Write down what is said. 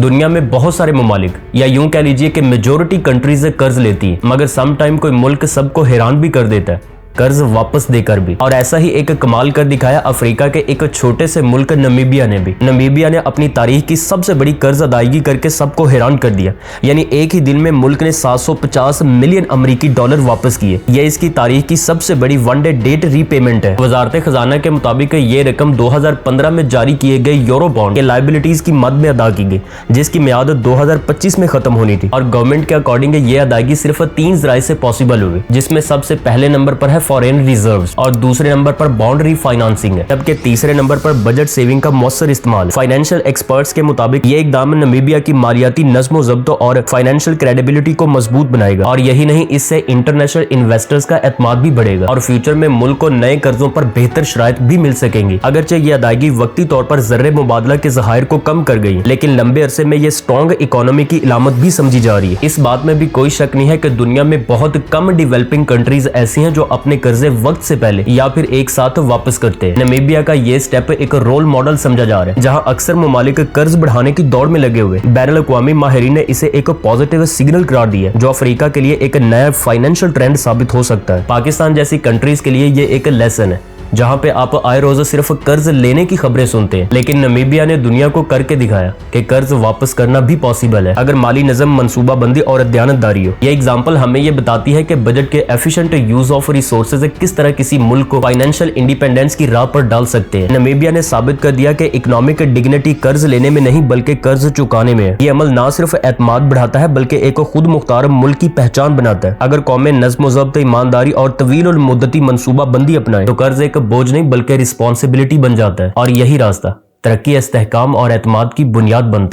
दुनिया में बहुत सारे ममालिक या यूं कह लीजिए कि मेजोरिटी कंट्रीज से कर्ज लेती है, मगर सम टाइम कोई मुल्क सबको हैरान भी कर देता है कर्ज वापस देकर भी। और ऐसा ही एक कमाल कर दिखाया अफ्रीका के एक छोटे से मुल्क नमीबिया ने भी। नमीबिया ने अपनी तारीख की सबसे बड़ी कर्ज अदायगी करके सबको हैरान कर दिया। यानी एक ही दिन में मुल्क ने 750 मिलियन अमेरिकी डॉलर वापस किए। यह इसकी तारीख की सबसे बड़ी वन डे डेट रीपेमेंट है। वजारत खजाना के मुताबिक ये रकम 2015 में जारी किए गए यूरो बॉन्ड के लाइबिलिटीज की मद में अदा की गई, जिसकी मियाद 2025 में खत्म होनी थी। और गवर्नमेंट के अकॉर्डिंग ये अदायगी सिर्फ 3 जराए से पॉसिबल हुई, जिसमें सबसे पहले नंबर पर है फॉरेन रिजर्व्स और दूसरे नंबर पर बॉन्ड रीफाइनेंसिंग है, जबकि तीसरे नंबर पर बजट सेविंग का मौसर इस्तेमाल। फाइनेंशियल एक्सपर्ट्स के मुताबिक ये इकदाम नमीबिया की मालियाती नज़्म ज़ब्त और फाइनेंशियल क्रेडिबिलिटी को मजबूत बनाएगा। और यही नहीं, इससे इंटरनेशनल इन्वेस्टर्स का एतमाद भी बढ़ेगा और फ्यूचर में मुल्क को नए कर्जों पर बेहतर शराइत भी मिल सकेंगी। अगरचे ये अदायगी वक्ती तौर पर ज़र्रे मुबादला के ज़खायर को कम कर गई, लेकिन लंबे अरसे में ये स्ट्रॉन्ग इकोनॉमी की इलामत भी समझी जा रही है। इस बात में भी कोई शक नहीं है कि दुनिया में बहुत कम डेवलपिंग कंट्रीज ऐसी हैं जो अपने कर्जे वक्त से पहले या फिर एक साथ वापस करते हैं। नमीबिया का ये स्टेप एक रोल मॉडल समझा जा रहा है, जहां अक्सर ममालिक कर्ज बढ़ाने की दौड़ में लगे हुए। बैनुल अक़वामी माहिरीन ने इसे एक पॉजिटिव सिग्नल करार दिया, जो अफ्रीका के लिए एक नया फाइनेंशियल ट्रेंड साबित हो सकता है। पाकिस्तान जैसी कंट्रीज के लिए ये एक लेसन है, जहां पे आप आए रोज सिर्फ कर्ज लेने की खबरें सुनते हैं, लेकिन नमीबिया ने दुनिया को करके दिखाया कि कर्ज वापस करना भी पॉसिबल है अगर माली निज़म, मंसूबाबंदी और दयानतदारी हो। यह एग्जांपल हमें यह बताती है कि बजट के एफिशिएंट यूज ऑफ रिसोर्सेज किस तरह किसी मुल्क को फाइनेंशियल इंडिपेंडेंस की राह पर डाल सकते हैं। नमीबिया ने साबित कर दिया कि इकोनॉमिक डिग्निटी कर्ज लेने में नहीं बल्कि कर्ज चुकाने में है। ये अमल न सिर्फ एतमाद बढ़ाता है बल्कि एक खुद मुख्तार मुल्क की पहचान बनाता है। अगर कौमें नज़्म ज़ब्त, ईमानदारी और तवील उल मुद्दती मंसूबाबंदी अपनाएं तो कर्ज एक बोझ नहीं बल्कि रिस्पॉन्सिबिलिटी बन जाता है। और यही रास्ता तरक्की, इस्तेहकाम और एतमाद की बुनियाद बनता है।